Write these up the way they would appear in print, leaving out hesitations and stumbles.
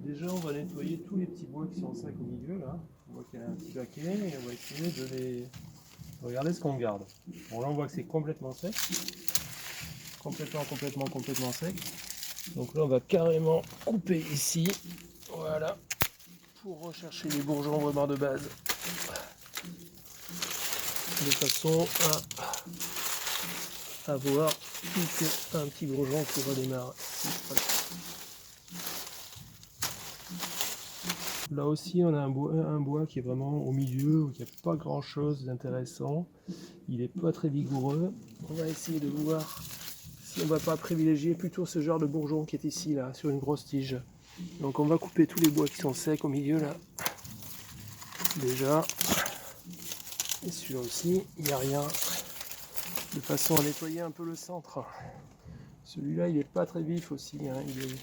Déjà, on va nettoyer tous les petits bois qui sont secs au milieu là. On voit qu'il y a un petit baquet et on va essayer de les... Regardez ce qu'on garde. Bon là on voit que c'est complètement sec. Complètement sec. Donc là on va carrément couper ici. Voilà. Pour rechercher les bourgeons vraiment de base. De façon à avoir un petit bourgeon qui redémarre. Voilà. Là aussi on a un bois qui est vraiment au milieu, où il n'y a pas grand chose d'intéressant. Il n'est pas très vigoureux. On va essayer de voir si on ne va pas privilégier plutôt ce genre de bourgeon qui est ici, là, sur une grosse tige. Donc on va couper tous les bois qui sont secs au milieu, là. Déjà. Et celui-là aussi, il n'y a rien. De façon à nettoyer un peu le centre. Celui-là, il n'est pas très vif aussi. Hein. Il est...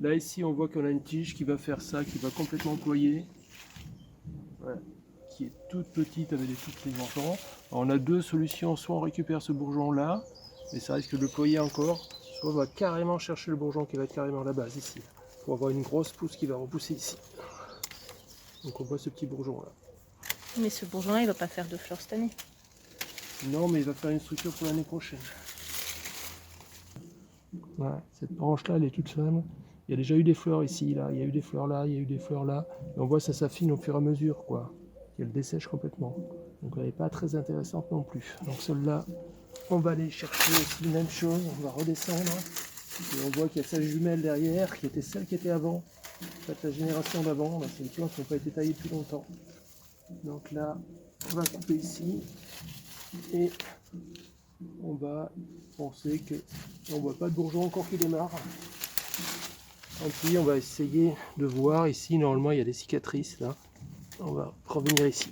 Là ici on voit qu'on a une tige qui va faire ça, qui va complètement ployer, voilà, qui est toute petite avec des tout petits bourgeons. On a deux solutions, soit on récupère ce bourgeon là, mais ça risque de le ployer encore, soit on va carrément chercher le bourgeon qui va être carrément à la base ici, pour avoir une grosse pousse qui va repousser ici. Donc on voit ce petit bourgeon là. Mais ce bourgeon là il va pas faire de fleurs cette année. Non mais il va faire une structure pour l'année prochaine. Voilà, cette branche là elle est toute seule. Il y a déjà eu des fleurs ici, là, il y a eu des fleurs là, il y a eu des fleurs là. Et on voit ça s'affine au fur et à mesure, quoi. Et elle dessèche complètement. Donc elle n'est pas très intéressante non plus. Donc celle-là, on va aller chercher aussi la même chose, on va redescendre. Et on voit qu'il y a sa jumelle derrière, qui était celle qui était avant. En fait, la génération d'avant, là, c'est des plantes qui n'ont pas été taillées depuis longtemps. Donc là, on va couper ici. Et on va penser qu'on ne voit pas de bourgeon encore qui démarre. Tant pis, on va essayer de voir ici, normalement il y a des cicatrices là. On va revenir ici.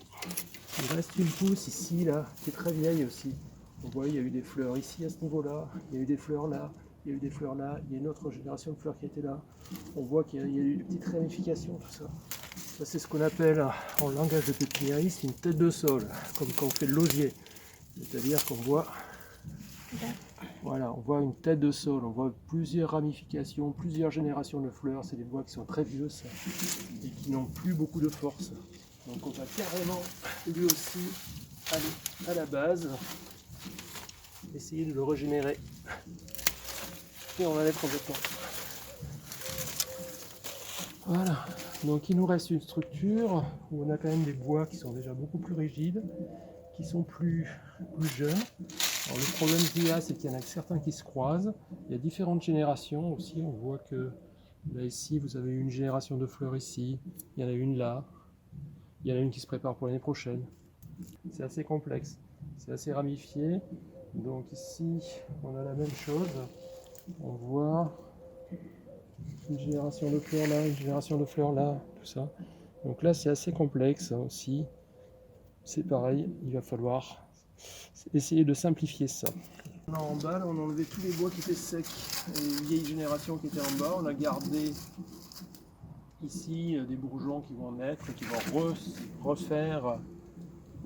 Il reste une pousse ici, là, qui est très vieille aussi. On voit, il y a eu des fleurs ici à ce niveau-là, il y a eu des fleurs là, il y a eu des fleurs là, il y a une autre génération de fleurs qui était là. On voit qu'il y a eu des petites ramifications, tout ça. Ça c'est ce qu'on appelle en langage de pépiniériste une tête de sol, comme quand on fait de l'osier. C'est-à-dire qu'on voit... Voilà, on voit une tête de sol, on voit plusieurs ramifications, plusieurs générations de fleurs. C'est des bois qui sont très vieux ça, et qui n'ont plus beaucoup de force. Donc on va carrément lui aussi aller à la base, essayer de le régénérer et on enlève complètement. Voilà, donc il nous reste une structure où on a quand même des bois qui sont déjà beaucoup plus rigides, qui sont plus jeunes. Alors, le problème qu'il y a, c'est qu'il y en a certains qui se croisent. Il y a différentes générations aussi. On voit que là, ici, vous avez une génération de fleurs ici. Il y en a une là. Il y en a une qui se prépare pour l'année prochaine. C'est assez complexe. C'est assez ramifié. Donc ici, on a la même chose. On voit une génération de fleurs là, une génération de fleurs là, tout ça. Donc là, c'est assez complexe aussi. C'est pareil, il va falloir essayer de simplifier ça. En bas, là, on a enlevé tous les bois qui étaient secs, les vieilles générations qui étaient en bas. On a gardé ici des bourgeons qui vont naître, qui vont refaire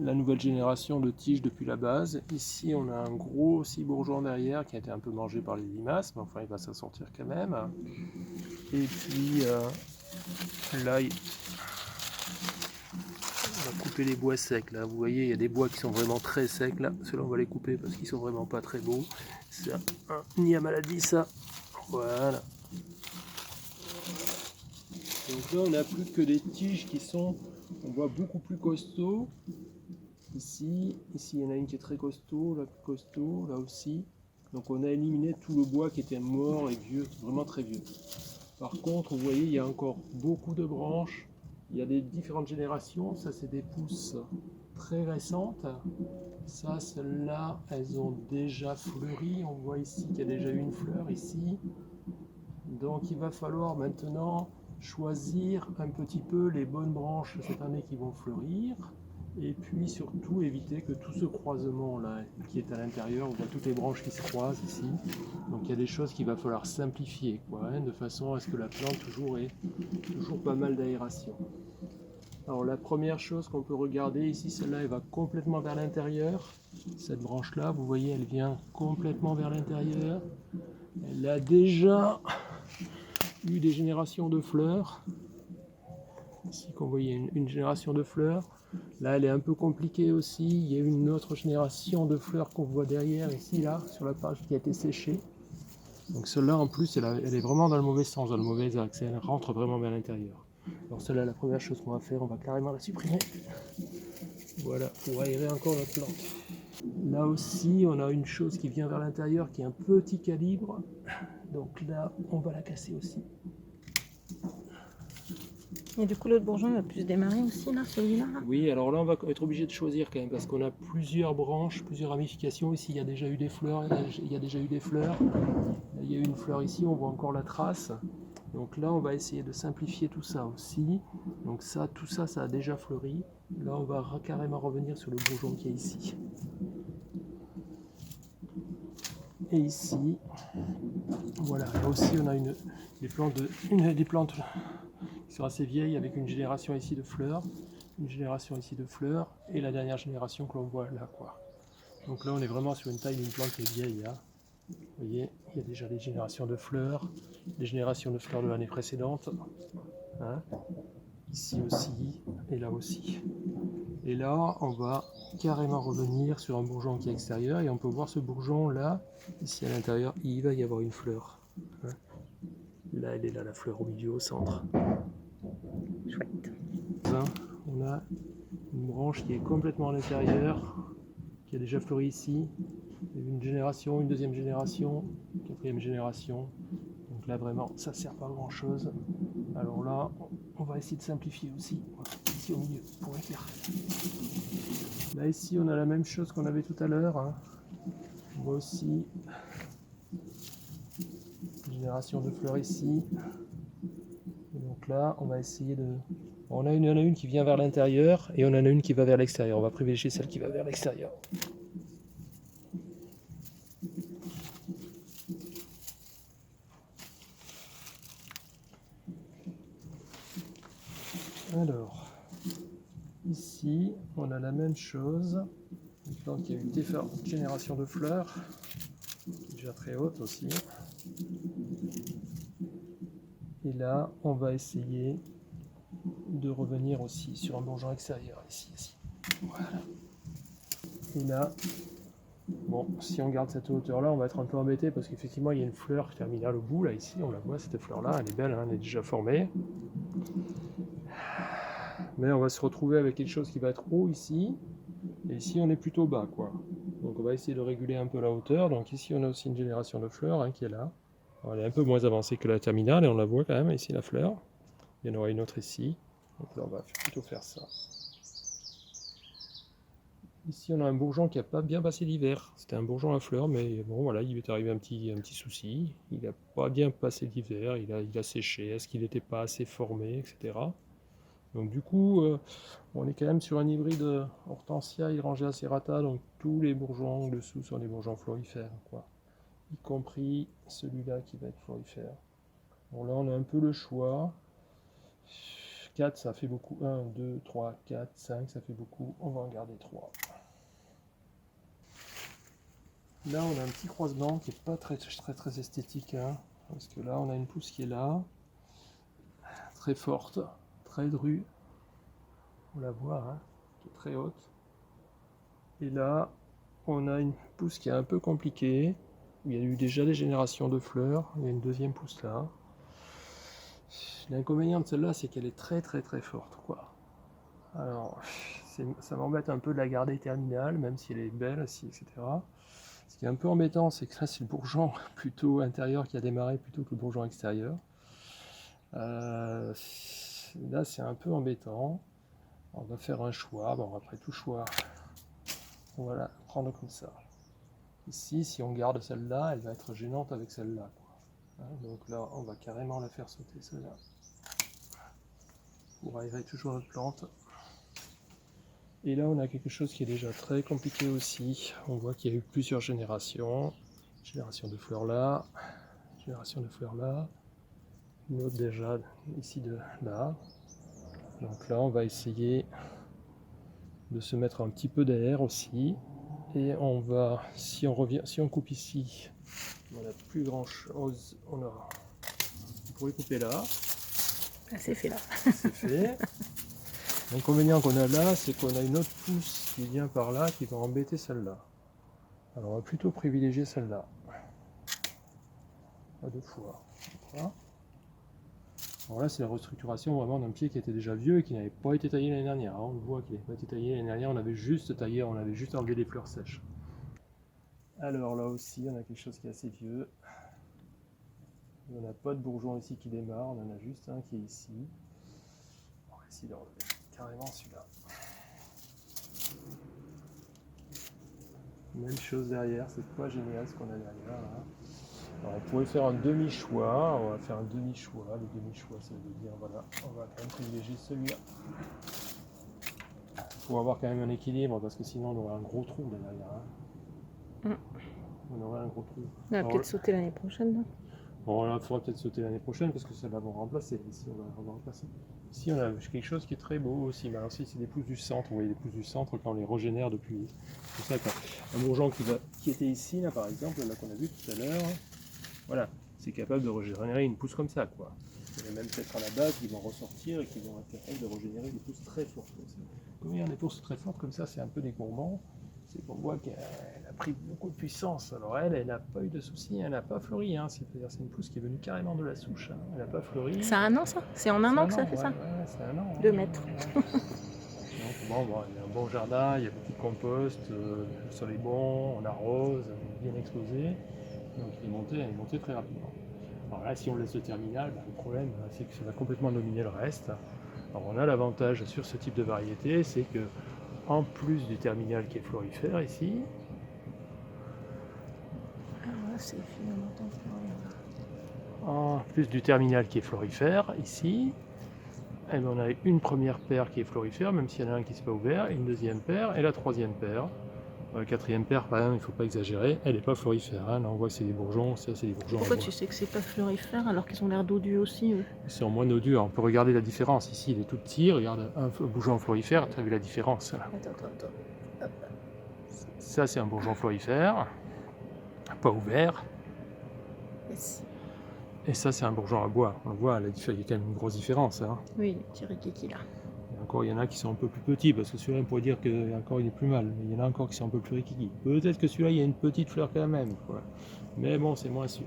la nouvelle génération de tiges depuis la base. Ici, on a un gros aussi bourgeon derrière qui a été un peu mangé par les limaces, mais enfin, il va s'en sortir quand même. Et puis là, on va couper les bois secs là. Vous voyez, il y a des bois qui sont vraiment très secs là. Ceux-là, on va les couper parce qu'ils sont vraiment pas très beaux. C'est un nid à maladie, ça. Voilà. Donc là, on n'a plus que des tiges qui sont, on voit, beaucoup plus costauds. Ici, il y en a une qui est très costaud, là plus costaud, là aussi. Donc on a éliminé tout le bois qui était mort et vieux, vraiment très vieux. Par contre, vous voyez, il y a encore beaucoup de branches. Il y a des différentes générations. Ça, c'est des pousses très récentes. Ça, celles-là, elles ont déjà fleuri. On voit ici qu'il y a déjà eu une fleur ici. Donc, il va falloir maintenant choisir un petit peu les bonnes branches cette année qui vont fleurir. Et puis surtout éviter que tout ce croisement là qui est à l'intérieur, on voit toutes les branches qui se croisent ici. Donc il y a des choses qu'il va falloir simplifier quoi, hein, de façon à ce que la plante ait toujours pas mal d'aération. Alors la première chose qu'on peut regarder ici, celle-là elle va complètement vers l'intérieur. Cette branche là, vous voyez, elle vient complètement vers l'intérieur. Elle a déjà eu des générations de fleurs. Ici qu'on voyait une génération de fleurs. Là elle est un peu compliquée aussi. Il y a une autre génération de fleurs qu'on voit derrière ici là sur la page qui a été séchée. Donc celle-là en plus elle est vraiment dans le mauvais sens, dans le mauvais axe. Elle rentre vraiment vers l'intérieur. Alors celle-là la première chose qu'on va faire, on va carrément la supprimer. Voilà, pour aérer encore notre plante. Là aussi on a une chose qui vient vers l'intérieur qui est un petit calibre. Donc là on va la casser aussi. Et du coup, l'autre bourgeon il va plus démarrer aussi, là, celui-là. Oui, alors là on va être obligé de choisir quand même parce qu'on a plusieurs branches, plusieurs ramifications. Ici il y a déjà eu des fleurs, là, il y a déjà eu des fleurs. Là, il y a eu une fleur ici, on voit encore la trace. Donc là on va essayer de simplifier tout ça aussi. Donc ça, tout ça, ça a déjà fleuri. Là on va carrément revenir sur le bourgeon qui est ici. Et ici, voilà, là aussi on a des plantes qui sont assez vieilles avec une génération ici de fleurs, une génération ici de fleurs et la dernière génération que l'on voit là quoi. Donc là on est vraiment sur une taille d'une plante qui est vieille. Hein. Vous voyez, il y a déjà des générations de fleurs de l'année précédente. Hein. Ici aussi et là aussi. Et là on va carrément revenir sur un bourgeon qui est extérieur et on peut voir ce bourgeon là, ici à l'intérieur, il va y avoir une fleur. Hein. Là elle est là la fleur au milieu au centre. Chouette. On a une branche qui est complètement à l'intérieur, qui a déjà fleuri ici. Il y a une génération, une deuxième génération, une quatrième génération. Donc là vraiment, ça ne sert pas à grand chose. Alors là, on va essayer de simplifier aussi. Voilà, ici au milieu, pour éclairer. Là ici, on a la même chose qu'on avait tout à l'heure. Hein. On voit aussi une génération de fleurs ici. Et donc là, on va essayer de... On a une qui vient vers l'intérieur et on en a une qui va vers l'extérieur. On va privilégier celle qui va vers l'extérieur. Alors, ici, on a la même chose. Une plante qui a eu différentes générations de fleurs, qui est déjà très haute aussi. Et là, on va essayer de revenir aussi sur un bourgeon extérieur, ici. Voilà. Et là, bon, si on garde cette hauteur-là, on va être un peu embêté parce qu'effectivement, il y a une fleur terminale au bout, là, ici, on la voit, cette fleur-là, elle est belle, hein, elle est déjà formée. Mais on va se retrouver avec quelque chose qui va être haut ici, et ici, on est plutôt bas, quoi. Donc, on va essayer de réguler un peu la hauteur. Donc, ici, on a aussi une génération de fleurs hein, qui est là. Alors, elle est un peu moins avancée que la terminale, et on la voit quand même, ici, la fleur. Il y en aura une autre ici. Donc là, on va plutôt faire ça. Ici, on a un bourgeon qui n'a pas bien passé l'hiver. C'était un bourgeon à fleurs, mais bon, voilà, il est arrivé un petit souci. Il n'a pas bien passé l'hiver, il a séché. Est-ce qu'il n'était pas assez formé, etc. Donc du coup, on est quand même sur un hybride Hortensia Hydrangea serrata, donc tous les bourgeons dessous sont des bourgeons florifères, quoi. Y compris celui-là qui va être florifère. Bon là, on a un peu le choix. 4, ça fait beaucoup. 1, 2, 3, 4, 5, ça fait beaucoup. On va en garder 3. Là, on a un petit croisement qui n'est pas très esthétique. Hein, parce que là, on a une pousse qui est là. Très forte, très drue. On la voit, hein, qui est très haute. Et là, on a une pousse qui est un peu compliquée. Il y a eu déjà des générations de fleurs. Il y a une deuxième pousse là. L'inconvénient de celle-là, c'est qu'elle est très forte, quoi. Alors, ça m'embête un peu de la garder terminale, même si elle est belle aussi, etc. Ce qui est un peu embêtant, c'est que là, c'est le bourgeon plutôt intérieur qui a démarré plutôt que le bourgeon extérieur. Là, c'est un peu embêtant. On va faire un choix. Bon, après tout choix, on va la prendre comme ça. Ici, si on garde celle-là, elle va être gênante avec celle-là. Donc là, on va carrément la faire sauter, celle-là. Pour aérer toujours notre plante. Et là, on a quelque chose qui est déjà très compliqué aussi. On voit qu'il y a eu plusieurs générations. Génération de fleurs là, génération de fleurs là, une autre déjà ici de là. Donc là, on va essayer de se mettre un petit peu d'air aussi. Et on va, si on coupe ici, on n'a plus grand chose. On pourrait couper là. Ah, c'est fait là. C'est fait. L'inconvénient qu'on a là, c'est qu'on a une autre pousse qui vient par là qui va embêter celle-là. Alors on va plutôt privilégier celle-là. À 2 fois. Voilà. Alors là, c'est la restructuration vraiment d'un pied qui était déjà vieux et qui n'avait pas été taillé l'année dernière. On voit qu'il n'avait pas été taillé l'année dernière, on avait juste taillé, on avait juste enlevé les fleurs sèches. Alors là aussi, on a quelque chose qui est assez vieux. On n'a pas de bourgeon ici qui démarre, on en a juste un qui est ici. On va essayer de relever carrément celui-là. Même chose derrière, c'est pas génial ce qu'on a derrière là. Alors, on pourrait faire un demi-choix, on va faire un demi-choix. Le demi-choix, ça veut dire, voilà, on va quand même privilégier celui-là. Il faut avoir quand même un équilibre parce que sinon on aurait un gros trou là derrière. On aurait un gros trou. On va peut-être sauter l'année prochaine. Non, bon, là, il faudra peut-être sauter l'année prochaine parce que ça va vous remplacer. Ici, on va remplacer. Ici, on a quelque chose qui est très beau aussi. Mais alors, ici, c'est des pousses du centre. Vous voyez, les pousses du centre quand on les régénère depuis. C'est ça, quoi. Un bourgeon qui était ici, là, par exemple, là qu'on a vu tout à l'heure. Voilà, c'est capable de régénérer une pousse comme ça, quoi. Il y en a même peut-être à la base qui vont ressortir et qui vont être capables de régénérer des pousses très fortes comme ça. Comme il y a des pousses très fortes comme ça, c'est un peu décourbant. C'est qu'on voit qu'elle a pris beaucoup de puissance. Alors elle n'a pas eu de soucis, elle n'a pas fleuri. Hein. C'est-à-dire c'est une pousse qui est venue carrément de la souche. Hein. Elle n'a pas fleuri. c'est un an ça? C'est en un an que ça fait ça? Ouais, c'est un an. 2 mètres. Donc bon, il y a un bon jardin, il y a beaucoup de compost, le sol est bon, on arrose, on est bien exposé. Donc elle est montée très rapidement. Alors là, si on laisse le terminal, le problème c'est que ça va complètement dominer le reste. Alors on a l'avantage sur ce type de variété, c'est que en plus du terminal qui est florifère ici, C'est finalement en plus du terminal qui est florifère ici, eh bien, on a une première paire qui est florifère, même s'il y en a un qui ne s'est pas ouvert, une deuxième paire et la troisième paire. La quatrième paire, par exemple, il ne faut pas exagérer, elle n'est pas florifère. Hein. Là, on voit que c'est des bourgeons, ça c'est des bourgeons. Pourquoi tu sais que c'est pas florifère alors qu'ils ont l'air dodus aussi eux? C'est en moins nodus, on peut regarder la différence. Ici, il est tout petit, regarde un bourgeon florifère, tu as vu la différence. Attends. Ça, c'est un bourgeon florifère, pas ouvert. Yes. Et ça, c'est un bourgeon à bois. On le voit, il y a quand même une grosse différence. Hein. Oui, le petit rikiki là. Et encore, il y en a qui sont un peu plus petits, parce que celui-là, on pourrait dire qu'il est plus mal. Mais il y en a encore qui sont un peu plus rikiki. Peut-être que celui-là, il y a une petite fleur quand même. Quoi. Mais bon, c'est moins sûr.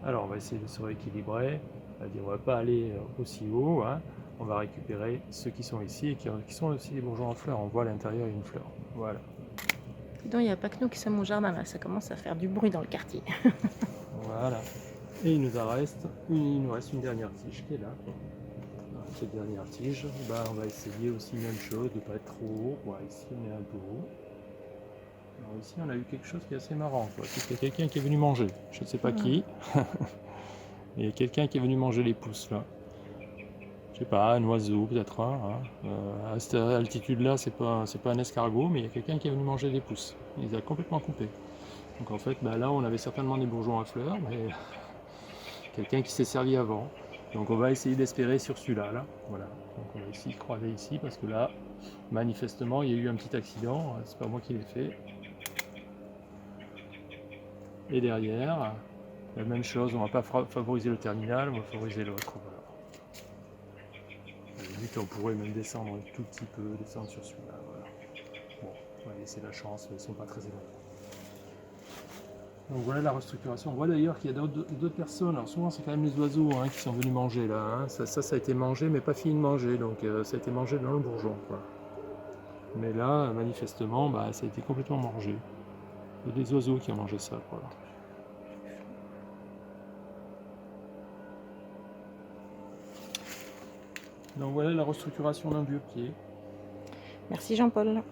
Alors, on va essayer de se rééquilibrer. C'est-à-dire, on ne va pas aller aussi haut. Hein. On va récupérer ceux qui sont ici et qui sont aussi des bourgeons en fleurs. On voit à l'intérieur, il y a une fleur. Voilà. Dis donc, il n'y a pas que nous qui sommes au jardin là. Ça commence à faire du bruit dans le quartier. Voilà. Et il nous reste une dernière tige qui est là. Cette dernière tige, on va essayer aussi même chose, de ne pas être trop haut. Voilà, ici on est un peu haut. Alors ici on a eu quelque chose qui est assez marrant. C'est qu'il y a quelqu'un qui est venu manger. Je ne sais pas qui. Il y a quelqu'un qui est venu manger les pousses là. Je sais pas, un oiseau peut-être. Hein. À cette altitude là, c'est pas un escargot, mais il y a quelqu'un qui est venu manger les pousses. Il les a complètement coupés. Donc en fait, là on avait certainement des bourgeons à fleurs, mais quelqu'un qui s'est servi avant. Donc on va essayer d'espérer sur celui-là. Là. Voilà. Donc on va essayer de croiser ici parce que là, manifestement, il y a eu un petit accident. C'est pas moi qui l'ai fait. Et derrière, la même chose. On va pas favoriser le terminal, on va favoriser l'autre. Voilà. À la limite, on pourrait même descendre un tout petit peu, descendre sur celui-là. Voilà. Bon, on va laisser la chance, ils ne sont pas très éloignés. Donc voilà la restructuration. On voit d'ailleurs qu'il y a d'autres personnes. Alors souvent c'est quand même les oiseaux qui sont venus manger là. Hein. Ça a été mangé mais pas fini de manger. Donc ça a été mangé dans le bourgeon. Quoi. Mais là manifestement ça a été complètement mangé. Il y a des oiseaux qui ont mangé ça. Quoi. Donc voilà la restructuration d'un vieux pied. Merci Jean-Paul.